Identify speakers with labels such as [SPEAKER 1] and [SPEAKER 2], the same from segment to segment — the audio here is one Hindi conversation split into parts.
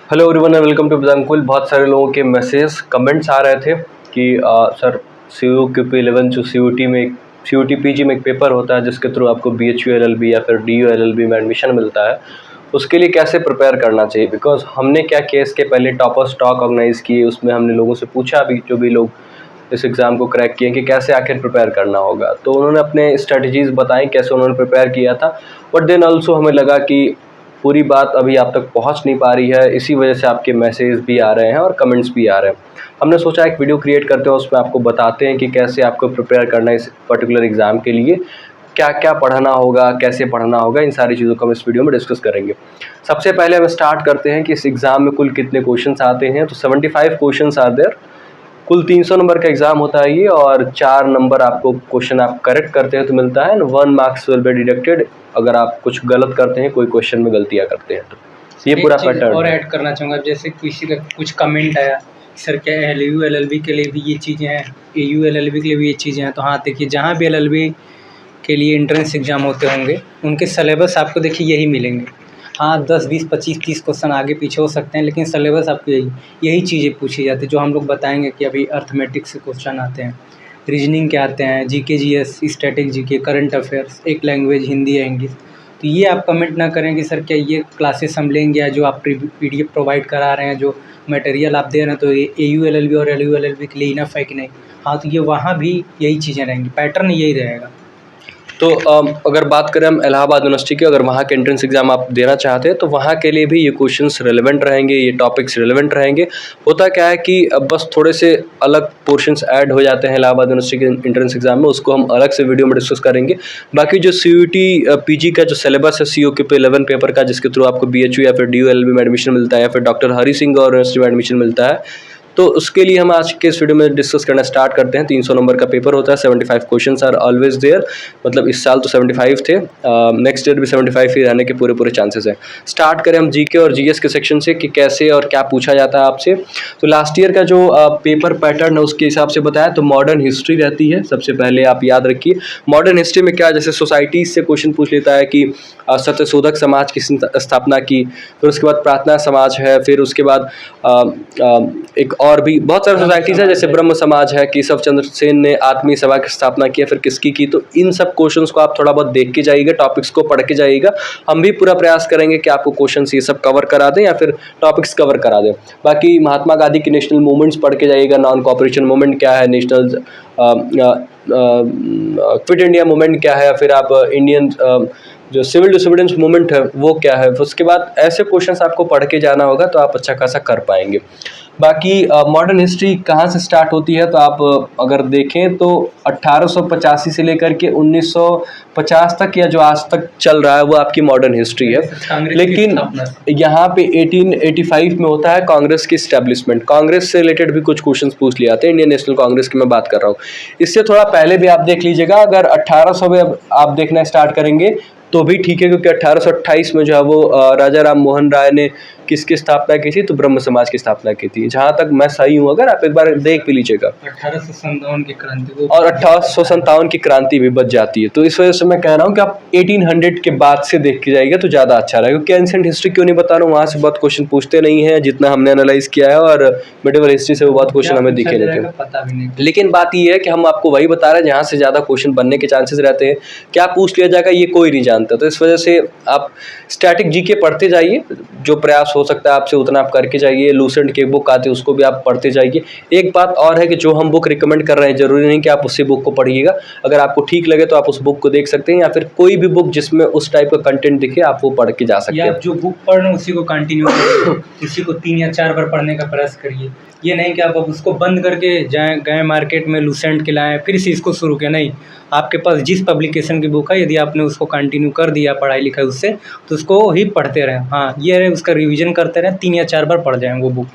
[SPEAKER 1] Hello everyone and welcome to Vedankul. बहुत सारे लोगों के मैसेज कमेंट्स आ रहे थे कि सर CUQP11 जो CUT PG में एक पेपर होता है जिसके थ्रू आपको BHU LLB या फिर DU LLB में एडमिशन मिलता है, उसके लिए कैसे प्रिपेयर करना चाहिए। बिकॉज हमने क्या किया, इसके पहले टॉपर स्टॉक ऑर्गेनाइज किए, उसमें हमने लोगों से पूछा भी जो भी लोग इस एग्ज़ाम को क्रैक किए कि कैसे आखिर प्रिपेयर करना होगा। तो उन्होंने अपने स्ट्रेटजीज़ बताई कैसे उन्होंने प्रिपेयर किया था। बट देन ऑल्सो हमें लगा कि पूरी बात अभी आप तक पहुंच नहीं पा रही है, इसी वजह से आपके मैसेज भी आ रहे हैं और कमेंट्स भी आ रहे हैं। हमने सोचा एक वीडियो क्रिएट करते हैं, उसमें आपको बताते हैं कि कैसे आपको प्रिपेयर करना है इस पर्टिकुलर एग्ज़ाम के लिए, क्या क्या पढ़ना होगा, कैसे पढ़ना होगा, इन सारी चीज़ों को हम इस वीडियो में डिस्कस करेंगे। सबसे पहले हम स्टार्ट करते हैं कि इस एग्ज़ाम में कुल कितने क्वेश्चंस आते हैं। तो 75 क्वेश्चंस आर देयर। कुल 300 नंबर का एग्ज़ाम होता है ये, और 4 नंबर आपको क्वेश्चन आप करेक्ट करते हैं तो मिलता है, 1 मार्क्स विल बी डिडक्टेड अगर आप कुछ गलत करते हैं, कोई क्वेश्चन में गलतियां करते हैं तो। ये पूरा पैटर्न
[SPEAKER 2] और
[SPEAKER 1] है।
[SPEAKER 2] ऐड करना चाहूँगा, जैसे किसी का कुछ कमेंट आया सर क्या LU LLB के लिए भी ये चीज़ें हैं, AU LLB के लिए भी ये चीज़ें हैं। तो हाँ देखिए, जहाँ भी LLB के लिए एंट्रेंस एग्ज़ाम होते होंगे उनके सिलेबस आपको देखिए यही मिलेंगे। हाँ 10 20 25 30 क्वेश्चन आगे पीछे हो सकते हैं, लेकिन सिलेबस आपको यही चीज़ें पूछी जाती है। जो हम लोग बताएंगे कि अभी अर्थमेटिक्स से क्वेश्चन आते हैं, रीजनिंग के आते हैं, GK GS, static GK, current affairs, एक लैंग्वेज हिंदी या इंग्लिश। तो ये आप कमेंट ना करें कि सर क्या ये क्लासेस हम लेंगे या जो आप PDF प्रोवाइड करा रहे हैं, जो मटेरियल आप दे रहे हैं, तो ये AU LLB और LU LLB के लिए इनफ है कि नहीं। हाँ तो ये वहाँ भी यही चीज़ें रहेंगी, पैटर्न यही रहेगा।
[SPEAKER 1] तो अगर बात करें हम इलाहाबाद यूनिवर्सिटी की, अगर वहाँ के एंट्रेंस एग्ज़ाम आप देना चाहते हैं तो वहाँ के लिए भी ये क्वेश्चंस रेलेवेंट रहेंगे, ये टॉपिक्स रेलेवेंट रहेंगे। होता क्या है कि अब बस थोड़े से अलग पोर्शंस ऐड हो जाते हैं इलाहाबाद यूनिवर्सिटी के एंट्रेंस एग्ज़ाम में, उसको हम अलग से वीडियो में डिस्कस करेंगे। बाकी जो CUT PG का जो सिलेबस है CUQP11 पेपर का, जिसके थ्रू आपको BHU या फिर DU LLB में एडमिशन मिलता है या फिर डॉक्टर हरी सिंह गौर यूनिवर्सिटी में एडमिशन मिलता है, तो उसके लिए हम आज के इस वीडियो में डिस्कस करना स्टार्ट करते हैं। 300 नंबर का पेपर होता है, 75 क्वेश्चंस आर ऑलवेज देयर। मतलब इस साल तो 75 थे, नेक्स्ट ईयर भी 75 ही रहने के पूरे चांसेस हैं। स्टार्ट करें हम GK और GS के सेक्शन से कि कैसे और क्या पूछा जाता है आपसे। तो लास्ट ईयर का जो पेपर पैटर्न है उसके हिसाब से बताया तो मॉडर्न हिस्ट्री रहती है। सबसे पहले आप याद रखिए मॉडर्न हिस्ट्री में क्या, जैसे सोसाइटीज से क्वेश्चन पूछ लेता है कि सत्यशोधक समाज की स्थापना की, फिर उसके बाद प्रार्थना समाज है, फिर उसके बाद एक और भी बहुत सारे सोसाइटीज़ है, जैसे ब्रह्म समाज है, केशव चंद्र सेन ने आत्मीय सभा की स्थापना की, फिर किसकी की। तो इन सब क्वेश्चंस को आप थोड़ा बहुत देख के जाइएगा, टॉपिक्स को पढ़ के जाइएगा। हम भी पूरा प्रयास करेंगे कि आपको क्वेश्चंस ये सब कवर करा दें या फिर टॉपिक्स कवर करा दें। बाकी महात्मा गांधी की नेशनल मूवमेंट्स पढ़ के जाइएगा, नॉन कॉपरेशन मूवमेंट क्या है, नेशनल क्विट इंडिया मूवमेंट क्या है, फिर आप इंडियन जो सिविल डिसोबीडियंस मूवमेंट है वो क्या है। उसके बाद ऐसे क्वेश्चंस आपको पढ़ के जाना होगा तो आप अच्छा खासा कर पाएंगे। बाकी मॉडर्न हिस्ट्री कहाँ से स्टार्ट होती है, तो आप अगर देखें तो 1885 से लेकर के 1950 तक, या जो आज तक चल रहा है वो आपकी मॉडर्न हिस्ट्री है। लेकिन यहाँ पे 1885 में होता है कांग्रेस की स्टैब्लिशमेंट। कांग्रेस से रिलेटेड भी कुछ क्वेश्चंस पूछ लिए आते हैं, इंडियन नेशनल कांग्रेस की मैं बात कर रहा हूँ। इससे थोड़ा पहले भी आप देख लीजिएगा, अगर 1800 में आप देखना स्टार्ट करेंगे तो भी ठीक है, क्योंकि 1828 में जो है वो राजा राम मोहन राय ने किसकी स्थापना की थी, तो ब्रह्म समाज की स्थापना की थी, जहाँ तक मैं सही हूँ। अगर आप एक बार देख भी लीजिएगा
[SPEAKER 2] 1857 की क्रांति,
[SPEAKER 1] और 1857 की क्रांति भी बच जाती है। तो इस वजह से मैं कह रहा हूँ कि आप 1800 के बाद से देख के जाइएगा तो ज़्यादा अच्छा रहेगा, क्योंकि एंशिएंट हिस्ट्री क्यों नहीं बता रहा हूँ, वहाँ से बहुत क्वेश्चन पूछते नहीं हैं जितना हमने एनालाइज किया है, और मिडिवल हिस्ट्री से वो बहुत क्वेश्चन हमें दिखे नहीं थे। लेकिन बात ये है कि हम आपको वही बता रहे हैं जहाँ से ज़्यादा क्वेश्चन बनने के चांसेस रहते हैं। क्या पूछ लिया जाएगा ये कोई नहीं जानता, तो इस वजह से आप स्टैटिक GK पढ़ते जाइए, जो प्रयास हो सकता है आपसे उतना आप करके जाइए। लूसेंट की बुक आती है उसको भी आप पढ़ते जाइए। एक बात और है कि जो हम बुक रिकमेंड कर रहे हैं जरूरी नहीं कि आप उसी बुक को पढ़िएगा, अगर आपको ठीक लगे तो आप उस बुक को देख सकते हैं, या फिर कोई भी बुक जिसमें उस टाइप का कंटेंट दिखे आप वो पढ़ के जा सकते हैं।
[SPEAKER 2] आप जो बुक पढ़ रहे हैं उसी को कंटिन्यू करिए, उसी को 3 या 4 बार पढ़ने का प्रयास करिए। ये नहीं कि आप अब उसको बंद करके गए मार्केट में लूसेंट के लाएँ फिर से इसको शुरू किया। नहीं, आपके पास जिस पब्लिकेशन की बुक है, यदि आपने उसको कंटिन्यू कर दिया पढ़ाई लिखाई उससे, तो उसको ही पढ़ते रहें। हाँ ये है, उसका रिवीजन करते रहें, 3 या 4 बार पढ़ जाएँ वो बुक।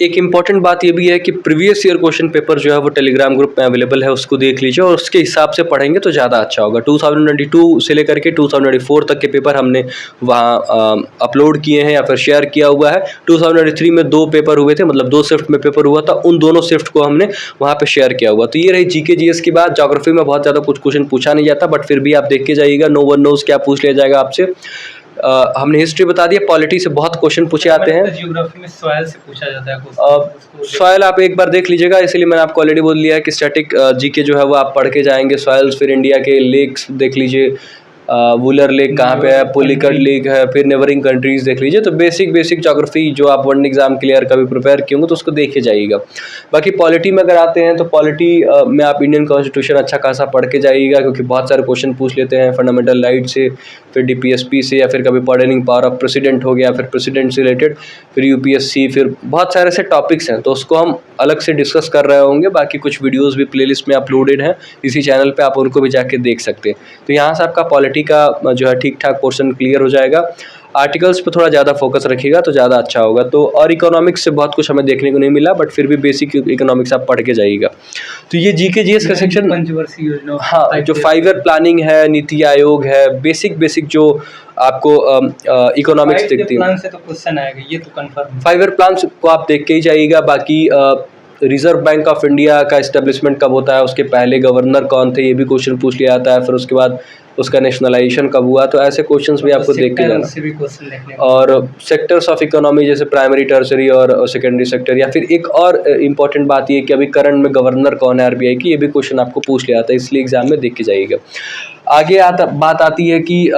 [SPEAKER 1] एक इम्पॉर्टेंट बात ये भी है कि प्रीवियस ईयर क्वेश्चन पेपर जो है वो टेलीग्राम ग्रुप में अवेलेबल है, उसको देख लीजिए और उसके हिसाब से पढ़ेंगे तो ज़्यादा अच्छा होगा। 2022 से लेकर के 2024 तक के पेपर हमने वहाँ अपलोड किए हैं या फिर शेयर किया हुआ है। 2023 में 2 पेपर हुए थे, मतलब 2 शिफ्ट में पेपर हुआ था, उन दोनों शिफ्ट को हमने वहाँ पर शेयर किया हुआ। तो ये रही GK GS की बात। ज्योग्राफी में बहुत ज़्यादा कुछ क्वेश्चन पूछा नहीं जाता, बट फिर भी आप देख के जाइएगा, नो वन नोज़ क्या पूछ लिया जाएगा आपसे। हमने हिस्ट्री बता दिया, पॉलिटी से बहुत क्वेश्चन पूछे आते हैं।
[SPEAKER 2] ज्योग्राफी में सॉइल से पूछा जाता है क्वेश्चन,
[SPEAKER 1] सॉइल आप एक बार देख लीजिएगा, इसलिए मैंने आपको ऑलरेडी बोल दिया है कि स्टैटिक जीके जो है वो आप पढ़ के जाएंगे। सॉइल्स, फिर इंडिया के लेक्स देख लीजिए, वुलर लेक कहाँ पे है, पुलिकट लेक है, फिर नेबरिंग कंट्रीज़ देख लीजिए। तो बेसिक ज्योग्राफी जो आप वन एग्जाम के लिए अगर कभी प्रिपेयर किए होंगे तो उसको देख के जाइएगा। बाकी पॉलिटी में अगर आते हैं तो पॉलिटी में आप इंडियन कॉन्स्टिट्यूशन अच्छा खासा पढ़ के जाइएगा, क्योंकि बहुत सारे क्वेश्चन पूछ लेते हैं फंडामेंटल राइट से, फिर डीपीएसपी से, या फिर कभी पर्डनिंग पावर ऑफ प्रेसिडेंट हो गया, फिर प्रेसिडेंट से रिलेटेड, फिर यूपीएससी, फिर बहुत सारे ऐसे टॉपिक्स हैं। तो उसको हम अलग से डिस्कस कर रहे होंगे। बाकी कुछ वीडियोज़ भी प्लेलिस्ट में अपलोडेड हैं इसी चैनल पर, आप उनको भी जाके देख सकते हैं। तो यहाँ से आपका पॉलिटी का जो है ठीक ठाक पोर्शन क्लियर हो जाएगा। आर्टिकल्स पे थोड़ा ज़्यादा फोकस रखिएगा तो ज़्यादा अच्छा होगा। तो और इकोनॉमिक्स से बहुत कुछ हमें देखने को नहीं मिला, बट फिर भी बेसिक इकोनॉमिक्स आप पढ़ के जाइएगा। तो ये जीके जीएस का सेक्शन,
[SPEAKER 2] पंचवर्षीय योजना,
[SPEAKER 1] हाँ, जो 5 ईयर प्लानिंग है, नीति आयोग है, बेसिक जो आपको इकोनॉमिक्स दिखती है।
[SPEAKER 2] प्लान से तो क्वेश्चन आएगा, ये तो कंफर्म।
[SPEAKER 1] 5 ईयर प्लान को आप देख के ही जाइएगा। बाकी रिजर्व बैंक ऑफ इंडिया का इस्टेब्लिशमेंट कब होता है, उसके पहले गवर्नर कौन थे, ये भी क्वेश्चन पूछ लिया जाता है। फिर उसके बाद उसका नेशनलाइजेशन कब हुआ, तो ऐसे क्वेश्चंस भी आपको देख के जाना। और सेक्टर्स ऑफ इकोनॉमी जैसे प्राइमरी, टर्सरी और सेकेंडरी सेक्टर, या फिर एक और इम्पॉर्टेंट बात ये कि अभी करंट में गवर्नर कौन है आरबीआई की, ये भी क्वेश्चन आपको पूछ लिया जाता है, इसलिए एग्जाम में देख के जाइएगा। आगे बात आती है कि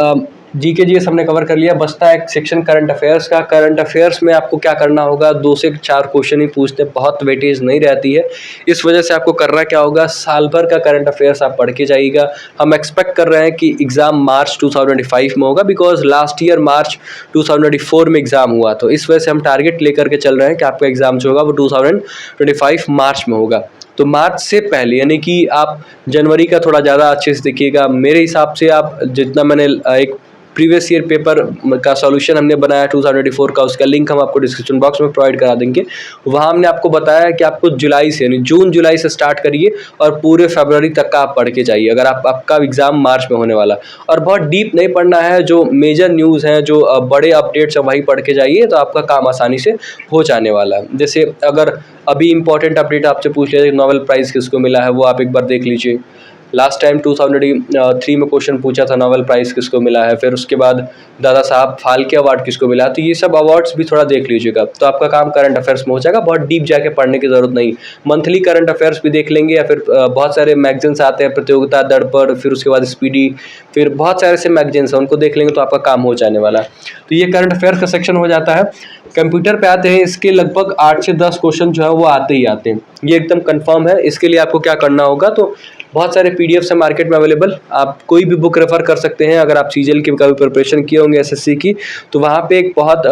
[SPEAKER 1] जीके जीएस हमने कवर कर लिया, बचता है एक सेक्शन करंट अफेयर्स का। करंट अफेयर्स में आपको क्या करना होगा, 2 से 4 क्वेश्चन ही पूछते हैं, बहुत वेटेज नहीं रहती है। इस वजह से आपको करना क्या होगा, साल भर का करंट अफेयर्स आप पढ़ के जाइएगा। हम एक्सपेक्ट कर रहे हैं कि एग्ज़ाम मार्च 2025 में होगा, बिकॉज लास्ट ईयर मार्च 2024 में एग्ज़ाम हुआ। तो इस वजह से हम टारगेट लेकर के चल रहे हैं कि आपका एग्ज़ाम जो होगा वो 2025 मार्च में होगा। तो मार्च से पहले, यानी कि आप जनवरी का थोड़ा ज़्यादा अच्छे से देखिएगा। मेरे हिसाब से आप जितना, मैंने एक प्रीवियस ईयर पेपर का सॉल्यूशन हमने बनाया 2024 का, उसका लिंक हम आपको डिस्क्रिप्शन बॉक्स में प्रोवाइड करा देंगे। वहाँ हमने आपको बताया कि आपको जुलाई से, यानी जून जुलाई से स्टार्ट करिए और पूरे फरवरी तक का आप पढ़ के जाइए, अगर आपका एग्ज़ाम मार्च में होने वाला। और बहुत डीप नहीं पढ़ना है, जो मेजर न्यूज़ हैं, जो बड़े अपडेट्स हैं, वही पढ़ के जाइए, तो आपका काम आसानी से हो जाने वाला है। जैसे अगर अभी इंपॉर्टेंट अपडेट आपसे पूछ लिया जाए, नोबेल प्राइज़ किसको मिला है, वो आप एक बार देख लीजिए। लास्ट टाइम 2003 में क्वेश्चन पूछा था नोबेल प्राइज़ किसको मिला है, फिर उसके बाद दादा साहब फाल्के अवार्ड किसको मिला। तो ये सब अवार्ड्स भी थोड़ा देख लीजिएगा, तो आपका काम करंट अफेयर्स में हो जाएगा। बहुत डीप जाके पढ़ने की ज़रूरत नहीं, मंथली करंट अफेयर्स भी देख लेंगे, या फिर बहुत सारे मैगजीन्स आते हैं, प्रतियोगिता दर्पण, फिर उसके बाद स्पीडी, फिर बहुत सारे ऐसे मैगजीन्स हैं, उनको देख लेंगे तो आपका काम हो जाने वाला है। तो ये करंट अफेयर्स का सेक्शन हो जाता है। कंप्यूटर पे आते हैं, इसके लगभग 8 से 10 क्वेश्चन जो है वो आते ही आते हैं, ये एकदम कंफर्म है। इसके लिए आपको क्या करना होगा, तो बहुत सारे पीडीएफ्स हैं मार्केट में अवेलेबल, आप कोई भी बुक रेफर कर सकते हैं। अगर आप सीजीएल की कभी प्रिपरेशन किए होंगे एसएससी की, तो वहाँ पे एक बहुत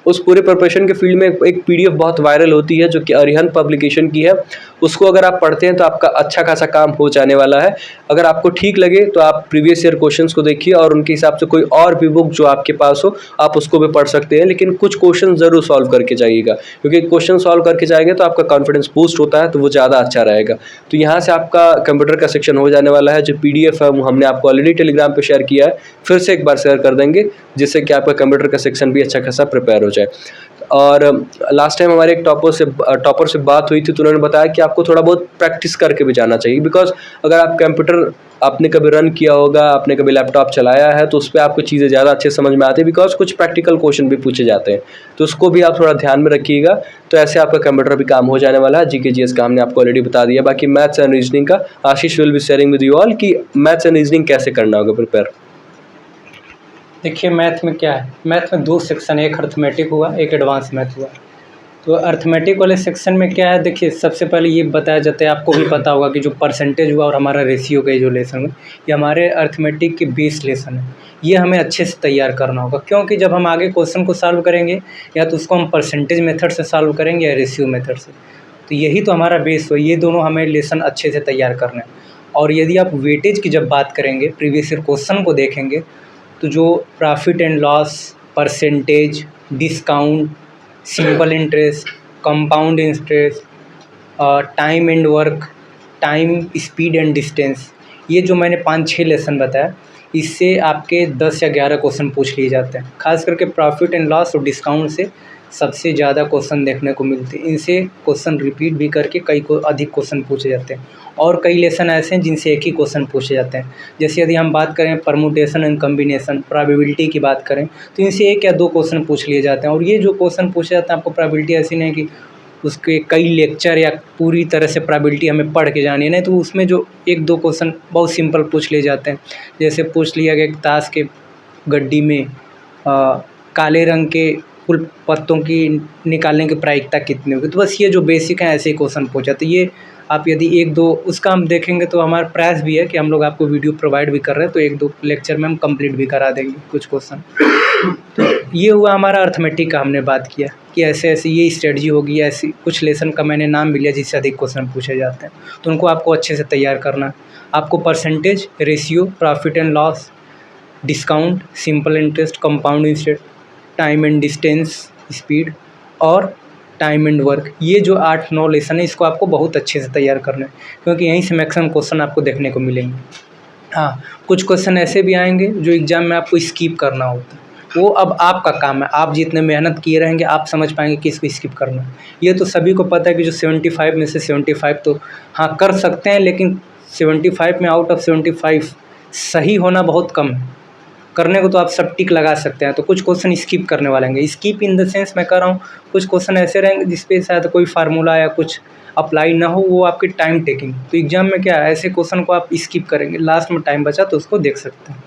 [SPEAKER 1] उस पूरे प्रिपरेशन के फील्ड में एक पीडीएफ बहुत वायरल होती है, जो कि अरिहंत पब्लिकेशन की है। उसको अगर आप पढ़ते हैं तो आपका अच्छा खासा काम हो जाने वाला है। अगर आपको ठीक लगे तो आप प्रीवियस ईयर क्वेश्चंस को देखिए, और उनके हिसाब से कोई और भी बुक जो आपके पास हो आप उसको भी पढ़ सकते हैं, लेकिन कुछ क्वेश्चन ज़रूर सॉल्व करके जाइएगा, क्योंकि क्वेश्चन सॉल्व करके जाएंगे तो आपका कॉन्फिडेंस बूस्ट होता है, तो वो ज़्यादा अच्छा रहेगा। तो यहाँ से आपका कंप्यूटर का सेक्शन हो जाने वाला है। जो पीडीएफ है वो हमने आपको ऑलरेडी टेलीग्राम पे शेयर किया है, फिर से एक बार शेयर कर देंगे, जिससे कि आपका कंप्यूटर का सेक्शन भी अच्छा खासा प्रिपेयर हो जाए। और लास्ट टाइम हमारे एक टॉपर से बात हुई थी, तो उन्होंने बताया कि आपको थोड़ा बहुत प्रैक्टिस करके भी जाना चाहिए, बिकॉज अगर आप कंप्यूटर आपने कभी रन किया होगा, आपने कभी लैपटॉप चलाया है, तो उस पर आपको चीज़ें ज़्यादा अच्छे समझ में आती है, बिकॉज कुछ प्रैक्टिकल क्वेश्चन भी पूछे जाते हैं, तो उसको भी आप थोड़ा ध्यान में रखिएगा। तो ऐसे आपका कंप्यूटर भी काम हो जाने वाला है। जीके जीएस का हमने आपको ऑलरेडी बता दिया। बाकी मैथ्स एंड रीजनिंग का Ashish will be sharing with you all कि मैथ्स एंड रीजनिंग कैसे करना होगा प्रिपेयर।
[SPEAKER 2] देखिए मैथ में क्या है, मैथ में 2 सेक्शन है, एक अर्थमेटिक हुआ, एक एडवांस मैथ हुआ। तो अर्थमेटिक वाले सेक्शन में क्या है, देखिए सबसे पहले ये बताया जाता है, आपको भी पता होगा कि जो परसेंटेज हुआ और हमारा रेशियो का जो लेसन हुआ, ये हमारे अर्थमेटिक के बेस लेसन है। ये हमें अच्छे से तैयार करना होगा, क्योंकि जब हम आगे क्वेश्चन को सॉल्व करेंगे, या तो उसको हम परसेंटेज मेथड से सॉल्व करेंगे या रेशियो मेथड से, तो यही तो हमारा बेस हो। ये दोनों हमें लेसन अच्छे से तैयार करना है। और यदि आप वेटेज की जब बात करेंगे, प्रीवियस ईयर क्वेश्चन को देखेंगे, तो जो profit and loss, percentage, discount, simple interest, compound interest, time and work, time, speed and distance, ये जो मैंने 5-6 लेसन बताया, इससे आपके 10 या 11 क्वेश्चन पूछ लिए जाते हैं। खास करके प्रॉफिट एंड लॉस और डिस्काउंट से सबसे ज़्यादा क्वेश्चन देखने को मिलते हैं। इनसे क्वेश्चन रिपीट भी करके कई को अधिक क्वेश्चन पूछे जाते हैं और कई लेसन ऐसे हैं जिनसे एक ही क्वेश्चन पूछे जाते हैं। जैसे यदि हम बात करें परमुटेशन एंड कॉम्बिनेशन, प्रोबेबिलिटी की बात करें तो इनसे 1 या 2 क्वेश्चन पूछ लिए जाते हैं। और ये जो क्वेश्चन पूछे जाते हैं, आपको प्रोबेबिलिटी ऐसी नहीं कि उसके कई लेक्चर या पूरी तरह से प्रोबेबिलिटी हमें पढ़ के जानी है, नहीं तो उसमें जो 1-2 क्वेश्चन बहुत सिंपल पूछ लिए जाते हैं। जैसे पूछ लिया गया कि ताश के गड्डी में काले रंग के कुल पत्तों की निकालने की प्रायिकता कितनी होगी। तो बस ये जो बेसिक है ऐसे ही क्वेश्चन पूछा। तो ये आप यदि 1-2 उसका हम देखेंगे तो हमारा प्रयास भी है कि हम लोग आपको वीडियो प्रोवाइड भी कर रहे हैं, तो 1-2 लेक्चर में हम कंप्लीट भी करा देंगे कुछ क्वेश्चन। तो ये हुआ हमारा अर्थमेटिक का, हमने बात किया कि ऐसे-ऐसे ये स्ट्रेटजी होगी, ऐसी कुछ लेसन का मैंने नाम भी लिया जिससे अधिक क्वेश्चन पूछे जाते हैं। तो उनको आपको अच्छे से तैयार करना है। आपको percentage, ratio, profit and loss, discount, simple interest, compound interest, time and distance, speed और टाइम एंड वर्क, ये जो 8-9 लेसन है इसको आपको बहुत अच्छे से तैयार करना है, क्योंकि यहीं से मैक्सिमम क्वेश्चन आपको देखने को मिलेंगे। हाँ, कुछ क्वेश्चन ऐसे भी आएंगे जो एग्ज़ाम में आपको स्किप करना होता है, वो अब आपका काम है। आप जितने मेहनत किए रहेंगे आप समझ पाएंगे कि इसको स्किप करना है। ये तो सभी को पता है कि जो 75 में से 75 तो हाँ कर सकते हैं, लेकिन 75 में आउट ऑफ 75 सही होना बहुत कम है। करने को तो आप सब टिक लगा सकते हैं, तो कुछ क्वेश्चन स्किप करने वाले हैं। स्किप इन द सेंस मैं कह रहा हूँ, कुछ क्वेश्चन ऐसे रहेंगे जिस पे शायद कोई फार्मूला या कुछ अप्लाई ना हो, वो आपकी टाइम टेकिंग। तो एग्ज़ाम में क्या है, ऐसे क्वेश्चन को आप स्किप करेंगे, लास्ट में टाइम बचा तो उसको देख सकते हैं।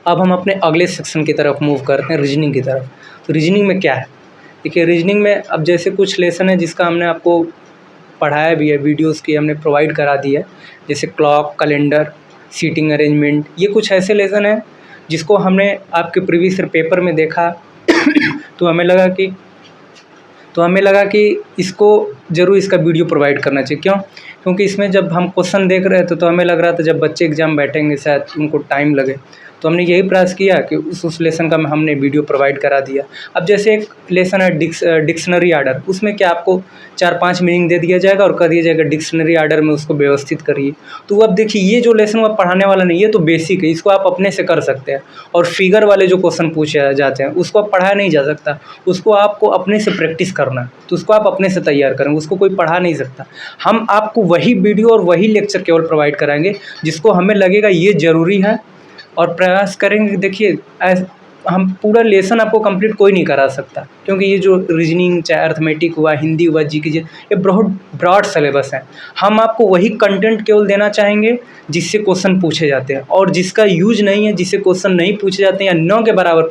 [SPEAKER 2] अब हम अपने अगले सेक्शन की तरफ मूव करते हैं, रीजनिंग की तरफ। तो रीजनिंग में क्या है, देखिए रीजनिंग में अब जैसे कुछ लेसन है जिसका हमने आपको पढ़ाया भी है, वीडियोज़ की हमने प्रोवाइड करा दी है, जैसे क्लॉक, कैलेंडर, सीटिंग अरेंजमेंट। ये कुछ ऐसे लेसन हैं जिसको हमने आपके प्रीवियस ईयर पेपर में देखा तो हमें लगा कि इसको ज़रूर इसका वीडियो प्रोवाइड करना चाहिए। क्यों? क्योंकि इसमें जब हम क्वेश्चन देख रहे थे तो हमें लग रहा था जब बच्चे एग्ज़ाम बैठेंगे शायद उनको टाइम लगे, तो हमने यही प्रयास किया कि उस लेसन का हमने वीडियो प्रोवाइड करा दिया। अब जैसे एक लेसन है डिक्शनरी आर्डर, उसमें क्या आपको 4-5 मीनिंग दे दिया जाएगा और कह दिया जाएगा डिक्शनरी आर्डर में उसको व्यवस्थित करिए। तो अब देखिए ये जो लेसन वो पढ़ाने वाला नहीं, ये तो बेसिक है, इसको आप अपने से कर सकते हैं। और फिगर वाले जो क्वेश्चन पूछे जाते हैं उसको आप पढ़ाया नहीं जा सकता, उसको आपको अपने से प्रैक्टिस करना है, तो उसको आप अपने से तैयार करें, उसको कोई पढ़ा नहीं सकता। हम आपको वही वीडियो और वही लेक्चर केवल प्रोवाइड कराएंगे जिसको हमें लगेगा ये ज़रूरी है, और प्रयास करेंगे। देखिए हम पूरा लेसन आपको कंप्लीट कोई नहीं करा सकता, क्योंकि ये जो रीजनिंग चाहे अर्थमेटिक हुआ, हिंदी हुआ, जीके, ये बहुत ब्रॉड सिलेबस है। हम आपको वही कंटेंट केवल देना चाहेंगे जिससे क्वेश्चन पूछे जाते हैं, और जिसका यूज नहीं है, जिससे क्वेश्चन नहीं पूछे जाते हैं या न के बराबर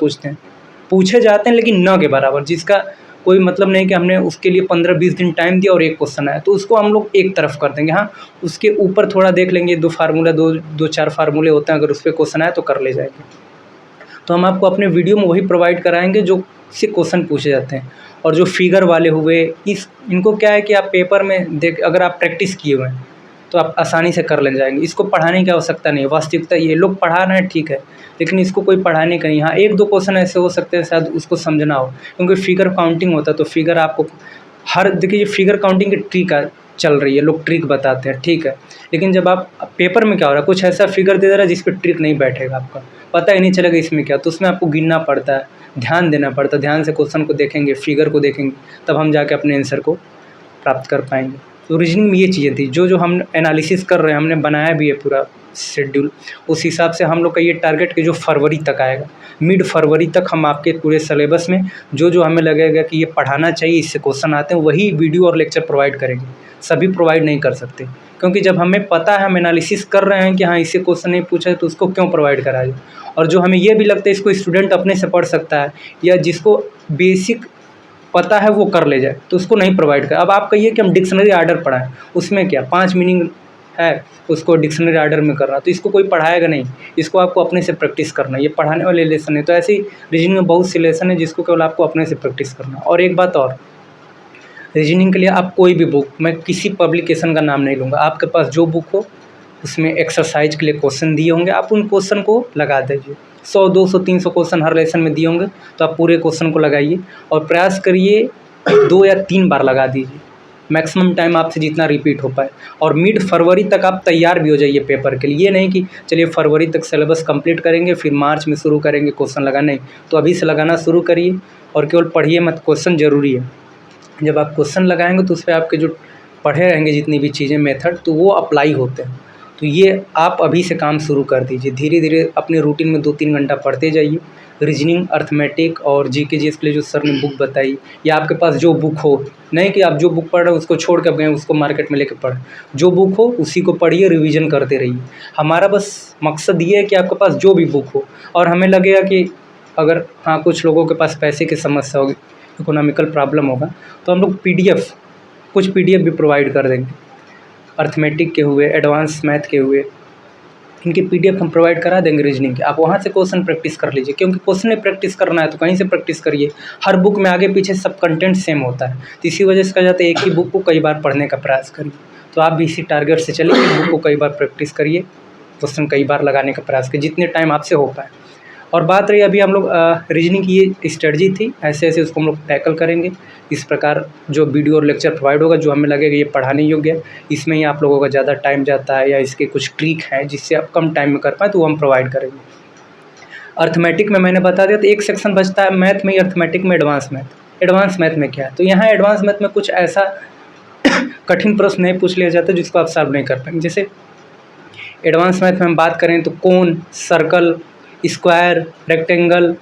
[SPEAKER 2] पूछे जाते हैं लेकिन न के बराबर, जिसका कोई मतलब नहीं कि हमने उसके लिए 15-20 दिन टाइम दिया और एक क्वेश्चन आया, तो उसको हम लोग एक तरफ कर देंगे। हाँ, उसके ऊपर थोड़ा देख लेंगे, 2-4 फार्मूले होते हैं, अगर उस पर क्वेश्चन आया तो कर ले जाएंगे। तो हम आपको अपने वीडियो में वही प्रोवाइड कराएंगे जो से क्वेश्चन पूछे जाते हैं। और जो फिगर वाले हुए, इनको क्या है कि आप पेपर में अगर आप प्रैक्टिस किए हुए हैं तो आप आसानी से कर ले जाएंगे, इसको पढ़ाने की आवश्यकता नहीं है। वास्तविकता ये लोग पढ़ा रहे हैं ठीक है, लेकिन इसको कोई पढ़ाने का नहीं। हाँ, 1-2 क्वेश्चन ऐसे हो सकते हैं शायद उसको समझना हो, क्योंकि फिगर काउंटिंग होता है, तो फिगर आपको देखिए फिगर काउंटिंग की ट्रिक चल रही है, लोग ट्रिक बताते हैं ठीक है, लेकिन जब आप पेपर में क्या हो रहा है, कुछ ऐसा फिगर दे दे रहा है जिस पर ट्रिक नहीं बैठेगा, आपका पता ही नहीं चलेगा इसमें क्या, तो उसमें आपको गिनना पड़ता है, ध्यान देना पड़ता है, ध्यान से क्वेश्चन को देखेंगे, फिगर को देखेंगे, तब हम जाके अपने आंसर को प्राप्त कर पाएंगे। तो रीजनिंग में ये चीज़ें थी जो हम एनालिसिस कर रहे हैं, हमने बनाया भी है पूरा शेड्यूल, उस हिसाब से हम लोग का ये टारगेट कि जो फरवरी तक आएगा, मिड फरवरी तक हम आपके पूरे सिलेबस में जो हमें लगेगा कि ये पढ़ाना चाहिए, इससे क्वेश्चन आते हैं, वही वीडियो और लेक्चर प्रोवाइड करेंगे। सभी प्रोवाइड नहीं कर सकते, क्योंकि जब हमें पता है, हम एनालिसिस कर रहे हैं कि हाँ इससे क्वेश्चन नहीं पूछा है तो उसको क्यों प्रोवाइड कराया। और जो हमें ये भी लगता है इसको स्टूडेंट अपने से पढ़ सकता है, या जिसको बेसिक पता है वो कर ले जाए, तो उसको नहीं प्रोवाइड कर। अब आप कहिए कि हम डिक्शनरी आर्डर पढ़ाएं, उसमें क्या 5 मीनिंग है, उसको डिक्शनरी आर्डर में करना, तो इसको कोई पढ़ाएगा नहीं, इसको आपको अपने से प्रैक्टिस करना, ये पढ़ाने वाले लेसन है। तो ऐसे ही रीजनिंग में बहुत सी लेसन है जिसको केवल आपको अपने से प्रैक्टिस करना। और एक बात और, रीजनिंग के लिए आप कोई भी बुक, मैं किसी पब्लिकेशन का नाम नहीं लूँगा, आपके पास जो बुक हो उसमें एक्सरसाइज के लिए क्वेश्चन दिए होंगे, आप उन क्वेश्चन को लगा दीजिए। 100, 200, 300 क्वेश्चन हर लेसन में दिए होंगे, तो आप पूरे क्वेश्चन को लगाइए और प्रयास करिए 2 या 3 बार लगा दीजिए, मैक्सिमम टाइम आपसे जितना रिपीट हो पाए। और मिड फरवरी तक आप तैयार भी हो जाइए पेपर के लिए। ये नहीं कि चलिए फरवरी तक सिलेबस कंप्लीट करेंगे फिर मार्च में शुरू करेंगे क्वेश्चन लगाना, नहीं, तो अभी से लगाना शुरू करिए। और केवल पढ़िए मत, क्वेश्चन ज़रूरी है। जब आप क्वेश्चन लगाएंगे तो उस पर आपके जो पढ़े रहेंगे जितनी भी चीज़ें मेथड, तो वो अप्लाई होते हैं। तो ये आप अभी से काम शुरू कर दीजिए, धीरे धीरे अपने रूटीन में 2-3 घंटा पढ़ते जाइए। रीजनिंग, अर्थमेटिक और जीके जीएस के लिए जो सर ने बुक बताई, या आपके पास जो बुक हो, नहीं कि आप जो बुक पढ़ रहे हो उसको छोड़ कर गए उसको मार्केट में लेके पढ़, जो बुक हो उसी को पढ़िए, रिवीजन करते रहिए। हमारा बस मकसद ये है कि आपके पास जो भी बुक हो, और हमें लगेगा कि अगर हाँ कुछ लोगों के पास पैसे की समस्या होगी, इकोनॉमिकल प्रॉब्लम होगा, तो हम लोग कुछ पीडीएफ भी प्रोवाइड कर देंगे। अर्थमेटिक के हुए, एडवांस मैथ के हुए, इनकी पीडीएफ हम प्रोवाइड करा देंगे रीजनिंग के। आप वहाँ से क्वेश्चन प्रैक्टिस कर लीजिए, क्योंकि क्वेश्चन में प्रैक्टिस करना है तो कहीं से प्रैक्टिस करिए। हर बुक में आगे पीछे सब कंटेंट सेम होता है, तो इसी वजह से कहा जाता है एक ही बुक को कई बार पढ़ने का प्रयास करिए। तो आप भी इसी टारगेट से चलिए कि बुक को कई बार प्रैक्टिस करिए, क्वेश्चन कई बार लगाने का प्रयास करिए, जितने टाइम आपसे हो पाए। और बात रही अभी हम लोग रीजनिंग की ये स्ट्रेटजी थी, ऐसे ऐसे उसको हम लोग टैकल करेंगे। इस प्रकार जो वीडियो और लेक्चर प्रोवाइड होगा, जो हमें लगेगा ये पढ़ाने योग्य है, इसमें ही आप लोगों का ज़्यादा टाइम जाता है या इसके कुछ ट्रिक हैं जिससे आप कम टाइम में कर पाएँ, तो वो हम प्रोवाइड करेंगे। अर्थमेटिक में मैंने बता दिया, तो एक सेक्शन बचता है मैथ में ही, अर्थमेटिक में एडवांस मैथ। एडवांस मैथ में क्या है, तो यहाँ एडवांस मैथ में कुछ ऐसा कठिन प्रश्न नहीं पूछ लिया जाता जिसको आप सॉल्व नहीं कर पाएंगे। जैसे एडवांस मैथ में हम बात करें तो कोन, सर्कल, स्क्वायर, रेक्टेंगल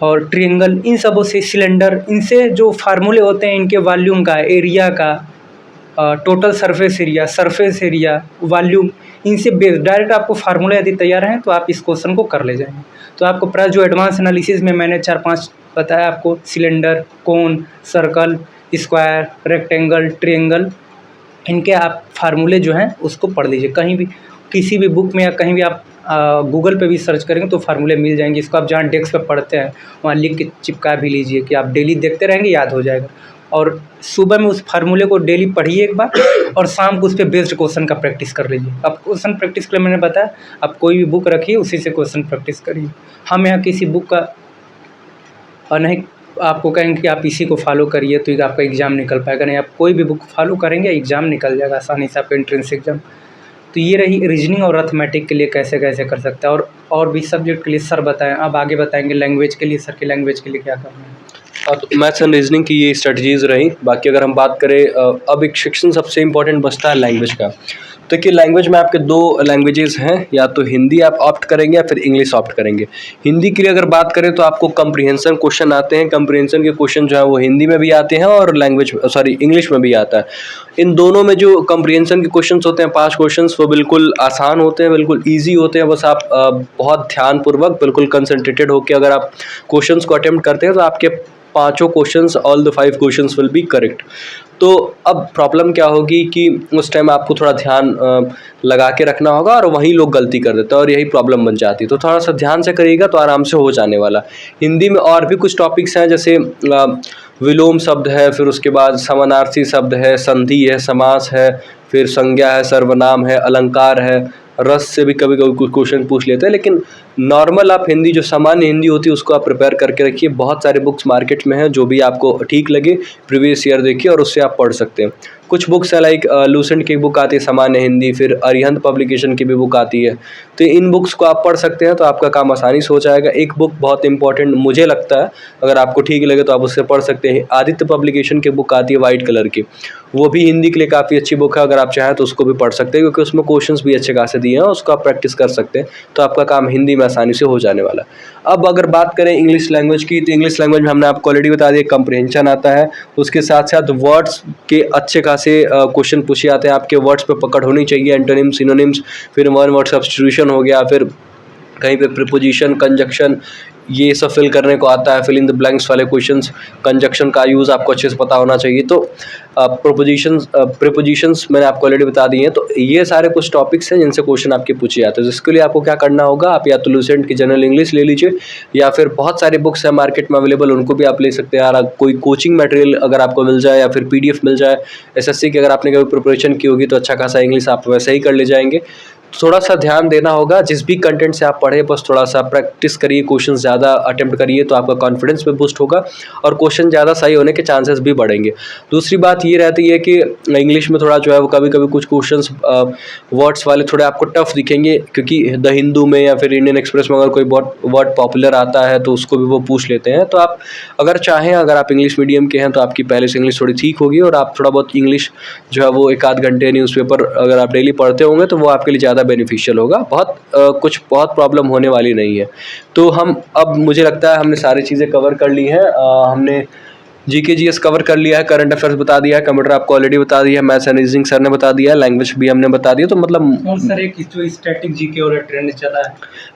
[SPEAKER 2] और ट्रिएंगल, इन सबों से, सिलेंडर, इनसे जो फार्मूले होते हैं इनके वॉल्यूम का, एरिया का, टोटल सरफेस एरिया, वॉल्यूम, इनसे बेस डायरेक्ट आपको फार्मूला यदि तैयार हैं तो आप इस क्वेश्चन को कर ले जाएंगे। तो आपको प्राय जो एडवांस एनालिसिस में मैंने 4-5 बताया आपको, सिलेंडर, कोन, सर्कल, स्क्वायर, रेक्टेंगल, ट्रिएंगल, इनके आप फार्मूले जो हैं उसको पढ़ लीजिए। कहीं भी किसी भी बुक में या कहीं भी आप गूगल पे भी सर्च करेंगे तो फार्मूले मिल जाएंगे। इसको आप जहाँ डेस्क पे पढ़ते हैं वहाँ लिख के चिपका भी लीजिए कि आप डेली देखते रहेंगे, याद हो जाएगा। और सुबह में उस फार्मूले को डेली पढ़िए एक बार, और शाम को उस पर बेस्ड क्वेश्चन का प्रैक्टिस कर लीजिए। अब क्वेश्चन प्रैक्टिस के लिए मैंने बताया, आप कोई भी बुक रखिए उसी से क्वेश्चन प्रैक्टिस करिए। हम यहाँ किसी बुक का और नहीं आपको कहेंगे कि आप इसी को फॉलो करिए तो आपका एग्ज़ाम निकल पाएगा, नहीं, आप कोई भी बुक फॉलो करेंगे एग्ज़ाम निकल जाएगा आसानी से, आपका एंट्रेंस एग्ज़ाम। तो ये रही रीजनिंग और अर्थमेटिक के लिए कैसे कैसे कर सकते हैं। और भी सब्जेक्ट के लिए सर बताएं, अब आगे बताएंगे लैंग्वेज के लिए, सर की लैंग्वेज के लिए क्या करना है।
[SPEAKER 1] तो मैथ्स एंड रीजनिंग की ये स्ट्रेटजीज़ रही। बाकी अगर हम बात करें अब एक सेक्शन सबसे इम्पोर्टेंट बचता है लैंग्वेज का। तो कि लैंग्वेज में आपके 2 लैंग्वेजेस हैं, या तो हिंदी आप ऑप्ट करेंगे या फिर इंग्लिश ऑप्ट करेंगे। हिंदी के लिए अगर बात करें तो आपको कम्प्रीहेंशन क्वेश्चन आते हैं, कम्प्रीहेंशन के क्वेश्चन जो है वो हिंदी में भी आते हैं और इंग्लिश में भी आता है। इन दोनों में जो कम्प्रीहेंशन के क्वेश्चंस होते हैं 5 क्वेश्चंस, वो बिल्कुल आसान होते हैं, बिल्कुल ईजी होते हैं। बस आप बहुत ध्यानपूर्वक, बिल्कुल कंसंट्रेटेड होकर अगर आप क्वेश्चंस को अटेम्प्ट करते हैं तो आपके 5 questions, all the 5 questions will be correct. तो अब प्रॉब्लम क्या होगी कि उस टाइम आपको थोड़ा ध्यान लगा के रखना होगा और वहीं लोग गलती कर देते हैं और यही प्रॉब्लम बन जाती है। तो थोड़ा सा ध्यान से करिएगा तो आराम से हो जाने वाला। हिंदी में और भी कुछ टॉपिक्स हैं, जैसे विलोम शब्द है, फिर उसके बाद समानार्थी शब्द है, संधि है, समास है, फिर संज्ञा है, सर्वनाम है, अलंकार है, रस से भी कभी कभी कुछ क्वेश्चन पूछ लेते हैं। लेकिन नॉर्मल आप हिंदी, जो सामान्य हिंदी होती है, उसको आप प्रिपेयर करके रखिए। बहुत सारे बुक्स मार्केट में हैं, जो भी आपको ठीक लगे प्रीवियस ईयर देखिए और उससे आप पढ़ सकते हैं। कुछ बुक्स है लाइक लूसेंट की बुक आती है सामान्य हिंदी, फिर अरिहंत पब्लिकेशन की भी बुक आती है। तो इन बुक्स को आप पढ़ सकते हैं तो आपका काम आसानी से हो जाएगा। एक बुक बहुत इंपॉर्टेंट मुझे लगता है, अगर आपको ठीक लगे तो आप उससे पढ़ सकते हैं। आदित्य पब्लिकेशन की बुक आती है वाइट कलर की, वो भी हिंदी के लिए काफ़ी अच्छी बुक है। अगर आप चाहें तो उसको भी पढ़ सकते हैं, क्योंकि उसमें क्वेश्चंस भी अच्छे खासे दिए हैं, उसको आप प्रैक्टिस कर सकते हैं। तो आपका काम हिंदी में आसानी से हो जाने वाला। अब अगर बात करें इंग्लिश लैंग्वेज की, तो इंग्लिश लैंग्वेज में हमने आपको ऑलरेडी बता दिया, कम्प्रीहेंशन आता है। उसके साथ साथ वर्ड्स के अच्छे खासे क्वेश्चन पूछे जाते हैं। आपके वर्ड्स पे पकड़ होनी चाहिए, एंटोनिम्स, सिनोनिम्स, फिर वन वर्ड सब्स्टिट्यूशन हो गया, फिर कहीं पे प्रीपोजिशन, कंजक्शन, ये सब फिल करने को आता है। फिल इन द ब्लैंक्स वाले क्वेश्चंस, कंजक्शन का यूज़ आपको अच्छे से पता होना चाहिए। तो प्रीपोजिशंस मैंने आपको ऑलरेडी बता दिए हैं। तो ये सारे कुछ टॉपिक्स हैं जिनसे क्वेश्चन आपके पूछे जाते हैं। जिसके लिए आपको क्या करना होगा, आप या तो लूसेंट की जनरल इंग्लिश ले लीजिए, या फिर बहुत सारे बुक्स हैं मार्केट में अवेलेबल, उनको भी आप ले सकते हैं। यार कोई कोचिंग मटेरियल अगर आपको मिल जाए, या फिर PDF मिल जाए SSC की, अगर आपने कभी प्रिपरेशन की होगी तो अच्छा खासा इंग्लिश आप वैसे ही कर ले जाएंगे। थोड़ा-सा ध्यान देना होगा, जिस भी कंटेंट से आप पढ़े बस थोड़ा-सा प्रैक्टिस करिए, क्वेश्चन ज़्यादा अटेम्प्ट करिए तो आपका कॉन्फिडेंस भी बूस्ट होगा और क्वेश्चन ज़्यादा सही होने के चांसेस भी बढ़ेंगे। दूसरी बात ये रहती है कि इंग्लिश में थोड़ा जो है वो कभी-कभी कुछ क्वेश्चंस वर्ड्स वाले थोड़े आपको टफ दिखेंगे, क्योंकि द हिंदू में या फिर इंडियन एक्सप्रेस में अगर कोई वर्ड पॉपुलर आता है तो उसको भी वो पूछ लेते हैं। तो आप अगर चाहें, अगर आप इंग्लिश मीडियम के हैं तो आपकी पहले से इंग्लिश थोड़ी ठीक होगी और आप थोड़ा बहुत इंग्लिश जो है वो 1 आध घंटे न्यूज़पेपर अगर आप डेली पढ़ते होंगे तो वो आपके लिए ज़्यादा बेनिफिशियल होगा। कुछ बहुत प्रॉब्लम होने वाली नहीं है। तो हम अब मुझे लगता है हमने सारी चीज़ें कवर कर ली हैं। हमने जीके जीएस कवर कर लिया है, करंट अफेयर्स बता दिया है, कंप्यूटर आपको ऑलरेडी बता दिया है, मैथ्स एंड रीजनिंग सर ने बता दिया है, लैंग्वेज भी हमने बता दिया। तो मतलब
[SPEAKER 2] और सर एक जो स्टैटिक जीके और ट्रेंड चला है,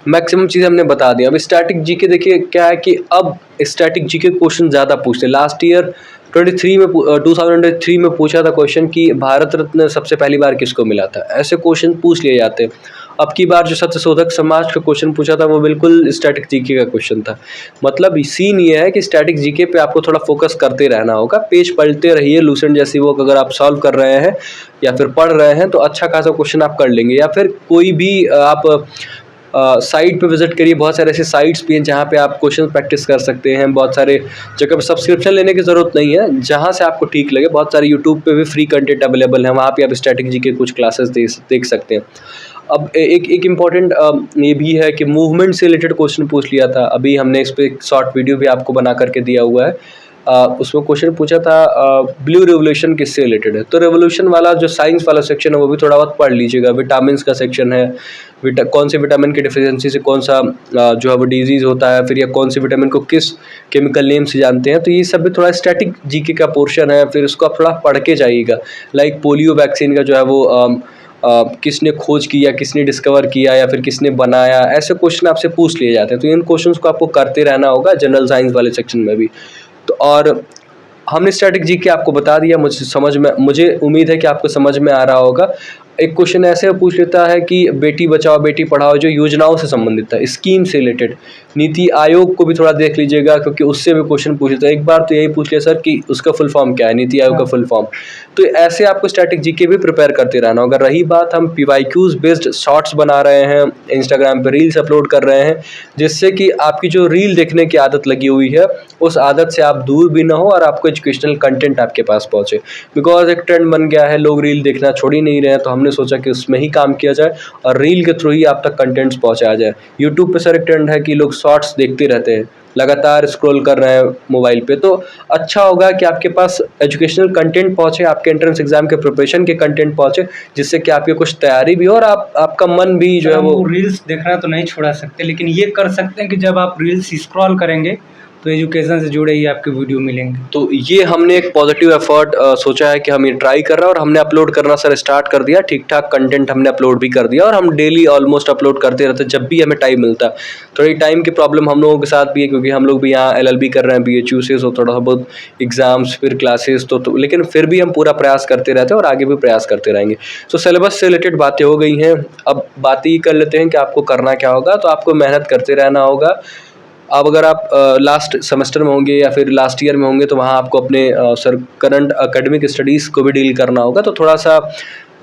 [SPEAKER 1] मैक्सिमम चीज़ हमने बता दिया। अब स्टैटिक जीके देखिए क्या है कि अब स्टैटिक जीके क्वेश्चन ज़्यादा पूछते हैं। लास्ट ईयर 2023 में पूछा था क्वेश्चन कि भारत रत्न सबसे पहली बार किसको मिला था, ऐसे क्वेश्चन पूछ लिए जाते हैं। अब की बार जो सत्यशोधक समाज का क्वेश्चन पूछा था वो बिल्कुल स्टैटिक जीके का क्वेश्चन था। मतलब सीन ये है कि स्टैटिक जीके पे आपको थोड़ा फोकस करते रहना होगा, पेज पढ़ते रहिए। लूसेंट जैसी वो अगर आप सॉल्व कर रहे हैं या फिर पढ़ रहे हैं तो अच्छा खासा क्वेश्चन आप कर लेंगे। या फिर कोई भी आप साइट पे विजिट करिए, बहुत सारे ऐसे साइट्स भी हैं जहाँ पे आप क्वेश्चन प्रैक्टिस कर सकते हैं। बहुत सारे जगह पे सब्सक्रिप्शन लेने की ज़रूरत नहीं है, जहाँ से आपको ठीक लगे। बहुत सारे यूट्यूब पे भी फ्री कंटेंट अवेलेबल है, वहाँ पे आप स्टैटिक जीके कुछ क्लासेस देख सकते हैं। अब एक इम्पॉर्टेंट ये भी है कि मूवमेंट से रिलेटेड क्वेश्चन पूछ लिया था। अभी हमने इस पर एक शॉर्ट वीडियो भी आपको बना करके दिया हुआ है। उसमें क्वेश्चन पूछा था ब्लू रेवोल्यूशन किससे रिलेटेड है। तो रेवोल्यूशन वाला जो साइंस वाला सेक्शन है वो भी थोड़ा बहुत पढ़ लीजिएगा। विटामिन्स का सेक्शन है, कौन से विटामिन की डिफिशियंसी से कौन सा जो है वो डिजीज़ होता है, फिर या कौन से विटामिन को किस केमिकल नेम से जानते हैं। तो ये सब भी थोड़ा स्टैटिक जीके का पोर्शन है, फिर उसको आप थोड़ा पढ़ के जाइएगा। लाइक पोलियो वैक्सीन का जो है वो किसने खोज किया, किसने डिस्कवर किया या फिर किसने बनाया, ऐसे क्वेश्चन आपसे पूछ लिए जाते हैं। तो इन क्वेश्चंस को आपको करते रहना होगा जनरल साइंस वाले सेक्शन में भी। तो और हमने स्टैटिक जीके आपको बता दिया। मुझे उम्मीद है कि आपको समझ में आ रहा होगा। एक क्वेश्चन ऐसे पूछ लेता है कि बेटी बचाओ बेटी पढ़ाओ जो योजनाओं से संबंधित है, स्कीम से रिलेटेड, नीति आयोग को भी थोड़ा देख लीजिएगा क्योंकि उससे भी क्वेश्चन पूछ लेता है। एक बार तो यही पूछ लिया सर कि उसका फुल फॉर्म क्या है, नीति आयोग का फुल फॉर्म। तो ऐसे आपको स्टैटिक जीके भी प्रिपेयर करते रहना होगा। रही बात, हम पीवाईक्यूज बेस्ड शॉर्ट्स बना रहे हैं, इंस्टाग्राम पे रील्स अपलोड कर रहे हैं, जिससे कि आपकी जो रील देखने की आदत लगी हुई है उस आदत से आप दूर भी ना हो और आपको एजुकेशनल कंटेंट आपके पास पहुंचे। बिकॉज एक ट्रेंड बन गया है, लोग रील देखना छोड़ ही नहीं रहे हैं, तो हमने सोचा कि उसमें ही काम किया जाए और रील के थ्रू ही आप तक कंटेंट्स पहुंचाया जाए। यूट्यूब पे सर एक ट्रेंड है कि लोग शॉर्ट्स देखते रहते हैं, लगातार स्क्रॉल कर रहे हैं मोबाइल पे। तो अच्छा होगा कि आपके पास एजुकेशनल कंटेंट पहुंचे, आपके एंट्रेंस एग्जाम के प्रिपरेशन के कंटेंट पहुंचे, जिससे कि आपकी कुछ तैयारी भी हो और आपका मन भी जो है वो
[SPEAKER 2] रील्स देखना तो नहीं छोड़ा सकते, लेकिन ये कर सकते हैं कि जब आप रील्स स्क्रॉल करेंगे तो एजुकेशन से जुड़े ही आपके वीडियो मिलेंगे।
[SPEAKER 1] तो ये हमने एक पॉजिटिव एफर्ट सोचा है कि हम ये ट्राई कर रहे हैं और हमने अपलोड करना सर स्टार्ट कर दिया। ठीक ठाक कंटेंट हमने अपलोड भी कर दिया और हम डेली ऑलमोस्ट अपलोड करते रहते हैं जब भी हमें टाइम मिलता है। थोड़ी टाइम की प्रॉब्लम हम लोगों के साथ भी है क्योंकि हम लोग भी यहाँ LLB कर रहे हैं BHU से, तो थोड़ा बहुत एग्जाम्स फिर क्लासेस तो लेकिन फिर भी हम पूरा प्रयास करते रहते हैं और आगे भी प्रयास करते रहेंगे। तो सिलेबस से रिलेटेड बातें हो गई हैं, अब बातें ही कर लेते हैं कि आपको करना क्या होगा। तो आपको मेहनत करते रहना होगा। अब अगर आप लास्ट सेमेस्टर में होंगे या फिर लास्ट ईयर में होंगे तो वहाँ आपको अपने सर करंट एकेडमिक स्टडीज़ को भी डील करना होगा। तो थोड़ा सा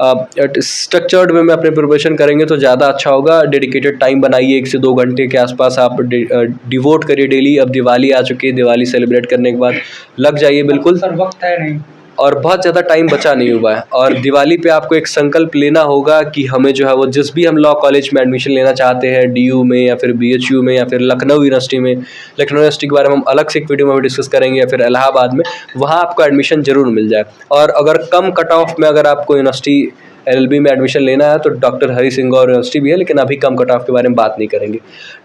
[SPEAKER 1] स्ट्रक्चर्ड वे में अपने प्रिपरेशन करेंगे तो ज़्यादा अच्छा होगा। डेडिकेटेड टाइम बनाइए, 1 से 2 घंटे के आसपास आप डिवोट करिए डेली। अब दिवाली आ चुकी है, दिवाली सेलिब्रेट करने के बाद लग जाइए बिल्कुल।
[SPEAKER 2] सर वक्त है नहीं
[SPEAKER 1] और बहुत ज़्यादा टाइम बचा नहीं हुआ है और दिवाली पे आपको एक संकल्प लेना होगा कि हमें जो है वो जिस भी हम लॉ कॉलेज में एडमिशन लेना चाहते हैं, DU में या फिर BHU में या फिर लखनऊ यूनिवर्सिटी में, लखनऊ यूनिवर्सिटी के बारे में हम अलग से एक वीडियो में भी डिस्कस करेंगे, या फिर इलाहाबाद में, वहाँ आपको एडमिशन ज़रूर मिल जाए। और अगर कम कट ऑफ में अगर आपको यूनिवर्सिटी LLB में एडमिशन लेना है तो डॉक्टर हरी सिंह गौर यूनिवर्सिटी भी है, लेकिन अभी कम कट ऑफ के बारे में बात नहीं करेंगे।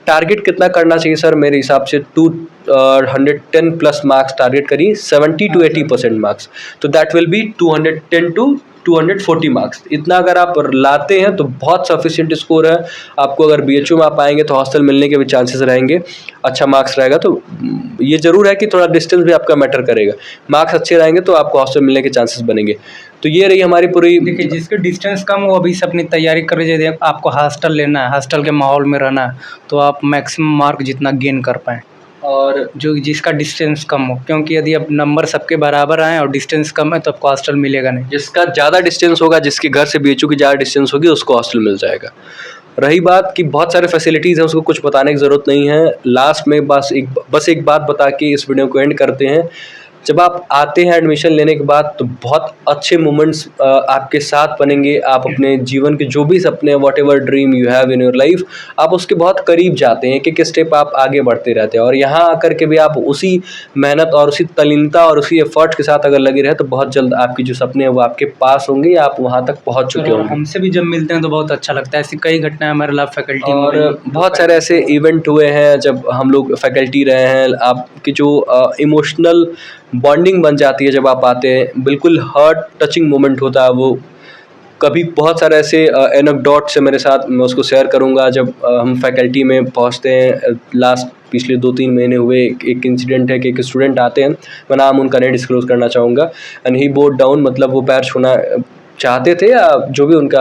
[SPEAKER 1] टारगेट कितना करना चाहिए सर? मेरे हिसाब से 210 प्लस मार्क्स टारगेट करिए, 70 to 80% मार्क्स। तो that will be 210 to 240 marks. इतना अगर आप लाते हैं तो बहुत सफिशिएंट स्कोर है। आपको अगर BHU में आप आएंगे तो हॉस्टल मिलने के भी चांसेस रहेंगे, अच्छा मार्क्स रहेगा। तो ये ज़रूर है कि थोड़ा डिस्टेंस भी आपका मैटर करेगा। मार्क्स अच्छे रहेंगे तो आपको हॉस्टल मिलने के चांसेस बनेंगे। तो ये रही हमारी पूरी।
[SPEAKER 2] देखिए, जिसके डिस्टेंस कम हो अभी से अपनी तैयारी कर लीजिए। आपको हॉस्टल लेना है, हॉस्टल के माहौल में रहना है, तो आप मैक्सिमम मार्क जितना गेन कर पाएँ।
[SPEAKER 1] और
[SPEAKER 2] जो जिसका डिस्टेंस कम हो, क्योंकि यदि अब नंबर सबके बराबर आए और डिस्टेंस कम है तो आपको हॉस्टल मिलेगा नहीं।
[SPEAKER 1] जिसका ज़्यादा डिस्टेंस होगा, जिसके घर से बीएचयू की ज़्यादा डिस्टेंस होगी, उसको हॉस्टल मिल जाएगा। रही बात कि बहुत सारे फैसिलिटीज़ हैं, उसको कुछ बताने की ज़रूरत नहीं है। लास्ट में बस एक बात बता के इस वीडियो को एंड करते हैं। जब आप आते हैं एडमिशन लेने के बाद तो बहुत अच्छे मोमेंट्स आपके साथ बनेंगे। आप अपने जीवन के जो भी सपने, whatever dream you have in your life, आप उसके बहुत करीब जाते हैं। एक स्टेप आप आगे बढ़ते रहते हैं और यहाँ आकर के भी आप उसी मेहनत और उसी तल्लीनता और उसी एफर्ट के साथ अगर लगे रहे तो बहुत जल्द आपके जो सपने हैं वो आपके पास होंगे, आप वहाँ तक पहुँच चुके
[SPEAKER 2] और
[SPEAKER 1] होंगे।
[SPEAKER 2] हमसे भी जब मिलते हैं तो बहुत अच्छा लगता है। ऐसी कई घटनाएं हमारे लाभ फैकल्टी में
[SPEAKER 1] और
[SPEAKER 2] हुई।
[SPEAKER 1] बहुत सारे ऐसे इवेंट हुए हैं जब हम लोग फैकल्टी रहे हैं। आपकी जो इमोशनल बॉन्डिंग बन जाती है जब आप आते हैं, बिल्कुल हार्ट टचिंग मोमेंट होता है वो। कभी बहुत सारे ऐसे एनेक्डोट्स है मेरे साथ, मैं उसको शेयर करूँगा। जब हम फैकल्टी में पहुँचते हैं, लास्ट पिछले 2-3 महीने हुए एक इंसिडेंट है कि एक स्टूडेंट आते हैं, मैं नाम उनका नहीं डिस्क्लोज़ करना चाहूँगा, एंड ही बोट डाउन, मतलब वो पैर छूना चाहते थे या जो भी उनका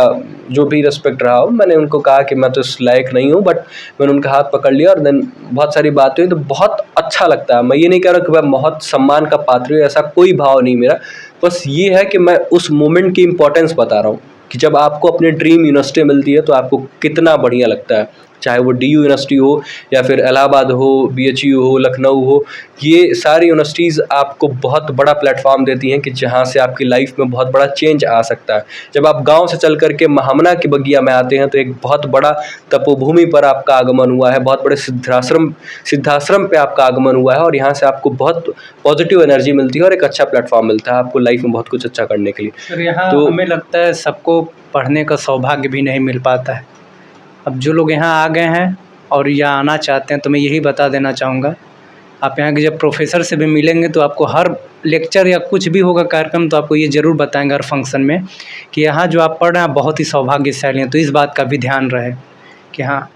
[SPEAKER 1] जो भी रिस्पेक्ट रहा हो। मैंने उनको कहा कि मैं तो इस लायक नहीं हूँ, बट मैंने उनका हाथ पकड़ लिया और देन बहुत सारी बातें हुई, तो बहुत अच्छा लगता है। मैं ये नहीं कह रहा कि मैं बहुत सम्मान का पात्र हूँ, ऐसा कोई भाव नहीं मेरा। बस ये है कि मैं उस मोमेंट की इम्पोर्टेंस बता रहा हूँ कि जब आपको अपनी ड्रीम यूनिवर्सिटी मिलती है तो आपको कितना बढ़िया लगता है। चाहे वो डीयू यूनिवर्सिटी हो या फिर इलाहाबाद हो, बीएचयू हो, लखनऊ हो, ये सारी यूनिवर्सिटीज़ आपको बहुत बड़ा प्लेटफॉर्म देती हैं कि जहाँ से आपकी लाइफ में बहुत बड़ा चेंज आ सकता है। जब आप गांव से चल कर के महामना की बगिया में आते हैं तो एक बहुत बड़ा तपोभूमि पर आपका आगमन हुआ है, बहुत बड़े सिद्धाश्रम पे आपका आगमन हुआ है और यहाँ से आपको बहुत पॉजिटिव एनर्जी मिलती है और एक अच्छा प्लेटफॉर्म मिलता है आपको लाइफ में बहुत कुछ अच्छा करने के लिए।
[SPEAKER 2] सर यहाँ
[SPEAKER 1] तो
[SPEAKER 2] हमें लगता है सबको पढ़ने का सौभाग्य भी नहीं मिल पाता है। अब जो लोग यहाँ आ गए हैं और यहाँ आना चाहते हैं तो मैं यही बता देना चाहूँगा, आप यहाँ के जब प्रोफेसर से भी मिलेंगे तो आपको हर लेक्चर या कुछ भी होगा कार्यक्रम तो आपको ये ज़रूर बताएंगे हर फंक्शन में कि यहाँ जो आप पढ़ रहे हैं आप बहुत ही सौभाग्यशाली हैं। तो इस बात का भी ध्यान रहे कि हाँ,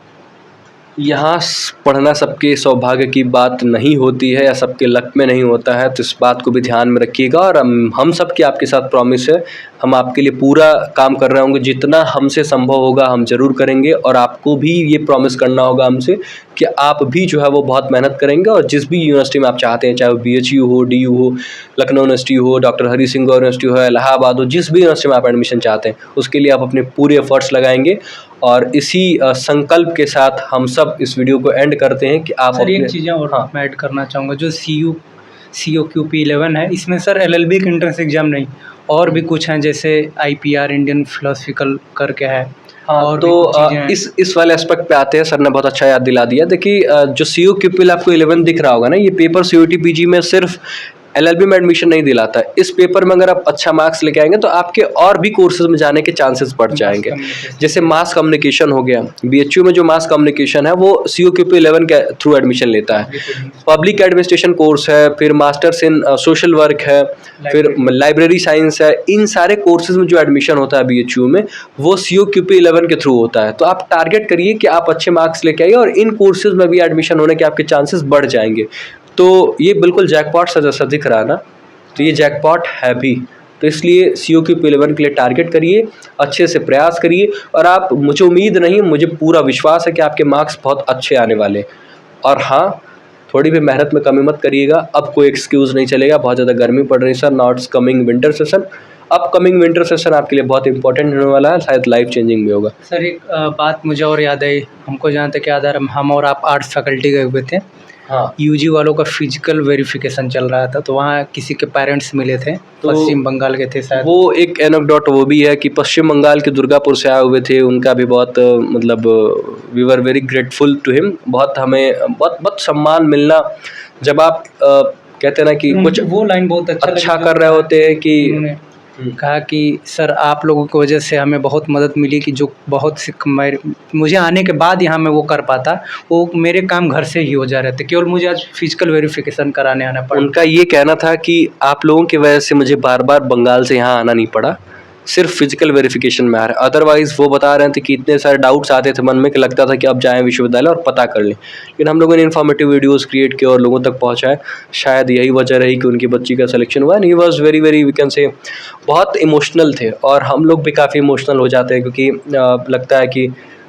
[SPEAKER 1] यहाँ पढ़ना सबके सौभाग्य की बात नहीं होती है या सबके लक में नहीं होता है, तो इस बात को भी ध्यान में रखिएगा। और हम सब की आपके साथ प्रॉमिस है, हम आपके लिए पूरा काम कर रहे होंगे, जितना हमसे संभव होगा हम ज़रूर करेंगे। और आपको भी ये प्रॉमिस करना होगा हमसे कि आप भी जो है वो बहुत मेहनत करेंगे और जिस भी यूनिवर्सिटी में आप चाहते हैं, चाहे वो बीएचयू हो, डीयू हो, लखनऊ यूनिवर्सिटी हो, डॉक्टर हरी सिंह गौर यूनिवर्सिटी हो, इलाहाबाद हो, जिस भी यूनिवर्सिटी में आप एडमिशन चाहते हैं उसके लिए आप अपने पूरे एफर्ट्स लगाएंगे। और इसी संकल्प के साथ हम सब इस वीडियो को एंड करते हैं कि आप
[SPEAKER 2] सर एक चीज़ें और
[SPEAKER 1] हाँ,
[SPEAKER 2] मैं ऐड करना चाहूँगा। जो COQP11 है, इसमें सर LLB का एंट्रेंस एग्ज़ाम नहीं, और भी कुछ हैं जैसे IPR इंडियन फिलोसफिकल करके है।
[SPEAKER 1] हाँ,
[SPEAKER 2] और
[SPEAKER 1] तो
[SPEAKER 2] भी कुछ चीज़ें हैं।
[SPEAKER 1] इस वाले एस्पेक्ट पे आते हैं। सर ने बहुत अच्छा याद दिला दिया। देखिए जो COQP आपको 11 दिख रहा होगा ना, ये पेपर CUET PG में सिर्फ LLB में एडमिशन नहीं दिलाता है। इस पेपर में अगर आप अच्छा मार्क्स लेके आएंगे तो आपके और भी कोर्सेज में जाने के चांसेस बढ़ जाएंगे। जैसे मास कम्युनिकेशन हो गया, BHU में जो मास कम्युनिकेशन है वो COQP 11 के थ्रू एडमिशन लेता है। पब्लिक एडमिनिस्ट्रेशन कोर्स है, फिर मास्टर्स इन सोशल वर्क है, फिर लाइब्रेरी साइंस है। इन सारे कोर्सेज में जो एडमिशन होता है BHU में वो COQP 11 के थ्रू होता है। तो आप टारगेट करिए कि आप अच्छे मार्क्स लेके आइए और इन कोर्सेज में भी एडमिशन होने के आपके चांसेस बढ़ जाएंगे। तो ये बिल्कुल जैकपॉट सा जैसा दिख रहा है ना, तो ये जैकपॉट है भी। तो इसलिए COQP 11 के लिए टारगेट करिए, अच्छे से प्रयास करिए। और आप, मुझे उम्मीद नहीं, मुझे पूरा विश्वास है कि आपके मार्क्स बहुत अच्छे आने वाले। और हाँ, थोड़ी भी मेहनत में कमी मत करिएगा। अब कोई एक्सक्यूज़ नहीं चलेगा, बहुत ज़्यादा गर्मी पड़ रही है sir, notes coming winter session. Upcoming winter session आपके लिए बहुत इंपॉर्टेंट होने वाला है, शायद लाइफ चेंजिंग भी होगा।
[SPEAKER 2] सर एक बात मुझे और याद आई, हमको जहाँ तक याद आ रहा है हम और आप आर्ट्स फैकल्टी गए हुए थे।
[SPEAKER 1] हाँ,
[SPEAKER 2] UG वालों का फिजिकल वेरिफिकेशन चल रहा था तो वहाँ किसी के पेरेंट्स मिले थे, पश्चिम बंगाल के थे शायद।
[SPEAKER 1] वो एक एनेक्डोट वो भी है कि पश्चिम बंगाल के दुर्गापुर से आए हुए थे। उनका भी बहुत मतलब we were very grateful to him. बहुत हमें बहुत सम्मान मिलना जब आप कहते हैं ना कि कुछ
[SPEAKER 2] वो लाइन बहुत
[SPEAKER 1] अच्छा कर रहे होते हैं कि
[SPEAKER 2] उन्होंने कहा कि सर आप लोगों की वजह से हमें बहुत मदद मिली कि जो बहुत सी मुझे आने के बाद यहाँ मैं वो कर पाता, वो मेरे काम घर से ही हो जा रहे थे, केवल मुझे आज फिजिकल वेरिफिकेशन कराने आना पड़ा।
[SPEAKER 1] उनका ये कहना था कि आप लोगों की वजह से मुझे बार बार बंगाल से यहाँ आना नहीं पड़ा, सिर्फ फिजिकल वेरिफिकेशन में आ रहा है। अदरवाइज़ वो बता रहे थे कि इतने सारे डाउट्स आते थे मन में कि लगता था कि अब जाएं विश्वविद्यालय और पता कर लें। लेकिन हम लोगों ने इन्फॉर्मेटिव वीडियोस क्रिएट किए और लोगों तक पहुंचाए। शायद यही वजह रही कि उनकी बच्ची का सिलेक्शन हुआ। And he was very we can say बहुत इमोशनल थे और हम लोग भी काफ़ी इमोशनल हो जाते हैं क्योंकि लगता है कि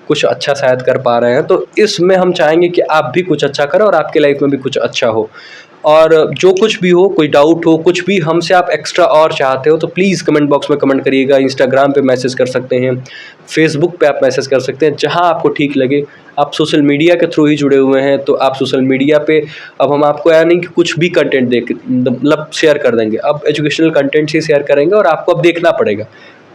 [SPEAKER 1] कुछ अच्छा शायद कर पा रहे हैं। तो इसमें हम चाहेंगे कि आप भी कुछ अच्छा करें और आपके लाइफ में भी कुछ अच्छा हो। और जो कुछ भी हो, कोई डाउट हो, कुछ भी हमसे आप एक्स्ट्रा और चाहते हो तो प्लीज़ कमेंट बॉक्स में कमेंट करिएगा। इंस्टाग्राम पे मैसेज कर सकते हैं, फेसबुक पे आप मैसेज कर सकते हैं, जहां आपको ठीक लगे। आप सोशल मीडिया के थ्रू ही जुड़े हुए हैं तो आप सोशल मीडिया पे अब हम आपको या नहीं कि कुछ भी कंटेंट देख मतलब शेयर कर देंगे, अब एजुकेशनल कंटेंट ही शेयर करेंगे और आपको अब देखना पड़ेगा।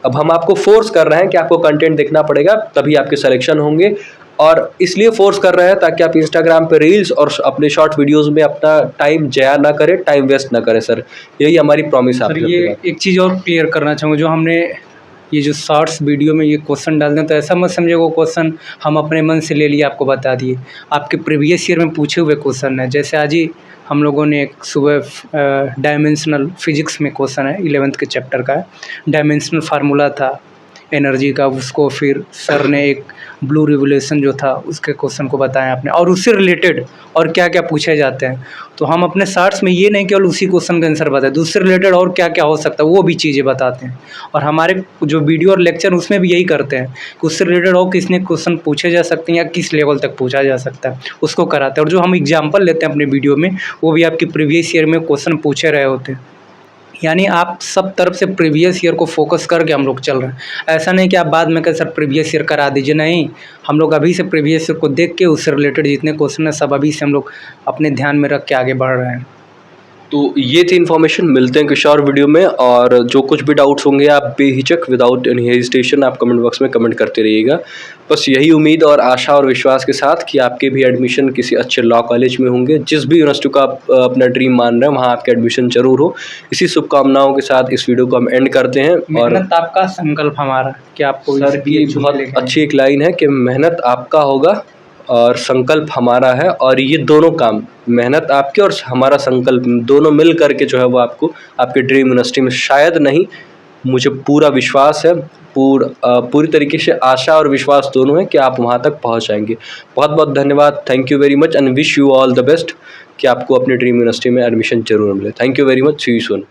[SPEAKER 1] अब हम आपको फोर्स कर रहे हैं कि आपको कंटेंट देखना पड़ेगा, तभी आपके सिलेक्शन होंगे। और इसलिए फोर्स कर रहे हैं ताकि आप इंस्टाग्राम पे रील्स और अपने शॉर्ट वीडियोस में अपना टाइम ज़ाया ना करें, टाइम वेस्ट ना करें सर। यही हमारी प्रॉमिस
[SPEAKER 2] सर
[SPEAKER 1] आपके
[SPEAKER 2] ये
[SPEAKER 1] प्रति।
[SPEAKER 2] एक चीज़ और क्लियर करना चाहूँगा, जो हमने ये जो शॉर्ट्स वीडियो में ये क्वेश्चन डालते हैं तो ऐसा मत समझिए वो क्वेश्चन हम अपने मन से ले लिए आपको बता दिए। आपके प्रीवियस ईयर में पूछे हुए क्वेश्चन है। जैसे आज ही हम लोगों ने एक सुबह डायमेंशनल फिजिक्स में क्वेश्चन है, 11th के चैप्टर का है, डायमेंशनल फार्मूला था एनर्जी का, उसको फिर सर ने एक ब्लू रिवोल्यूशन जो था उसके क्वेश्चन को बताया आपने, और उससे रिलेटेड और क्या क्या पूछे जाते हैं। तो हम अपने शॉर्ट्स में ये नहीं केवल उसी क्वेश्चन का आंसर बताए, दूसरे रिलेटेड और क्या क्या हो सकता है वो भी चीज़ें बताते हैं। और हमारे जो वीडियो और लेक्चर उसमें भी यही करते हैं कि उससे रिलेटेड और किसने क्वेश्चन पूछे जा सकते हैं या किस लेवल तक पूछा जा सकता है उसको कराते हैं। और जो हम एग्जाम्पल लेते हैं अपने वीडियो में वो भी आपके प्रीवियस ईयर में क्वेश्चन पूछे रहे होते हैं। यानी आप सब तरफ से प्रीवियस ईयर को फोकस करके हम लोग चल रहे हैं। ऐसा नहीं कि आप बाद में कहें सर प्रीवियस ईयर करा दीजिए, नहीं, हम लोग अभी से प्रीवियस ईयर को देख के उससे रिलेटेड जितने क्वेश्चन हैं सब अभी से हम लोग अपने ध्यान में रख के आगे बढ़ रहे हैं।
[SPEAKER 1] तो ये थी इन्फॉर्मेशन। मिलते हैं किसी और वीडियो में, और जो कुछ भी डाउट्स होंगे आप बेहिचक विदाउट एनी हेजिटेशन आप कमेंट बॉक्स में कमेंट करते रहिएगा। बस यही उम्मीद और आशा और विश्वास के साथ कि आपके भी एडमिशन किसी अच्छे लॉ कॉलेज में होंगे, जिस भी यूनिवर्सिटी का आप अपना ड्रीम मान रहे हैं वहाँ आपके एडमिशन जरूर हो। इसी शुभकामनाओं के साथ इस वीडियो को हम एंड करते हैं। और
[SPEAKER 2] मेहनत आपका, संकल्प हमारा, कि आपको
[SPEAKER 1] सर की बहुत अच्छी एक लाइन है कि मेहनत आपका होगा और संकल्प हमारा है, और ये दोनों काम, मेहनत आपकी और हमारा संकल्प, दोनों मिल करके जो है वो आपको आपके ड्रीम यूनिवर्सिटी में, शायद नहीं, मुझे पूरा विश्वास है, पूरी तरीके से आशा और विश्वास दोनों है कि आप वहाँ तक पहुँच जाएंगे। बहुत बहुत धन्यवाद, thank you very much and wish you all the best कि आपको अपने ड्रीम यूनिवर्सिटी में एडमिशन जरूर मिले। Thank you very much, see you soon.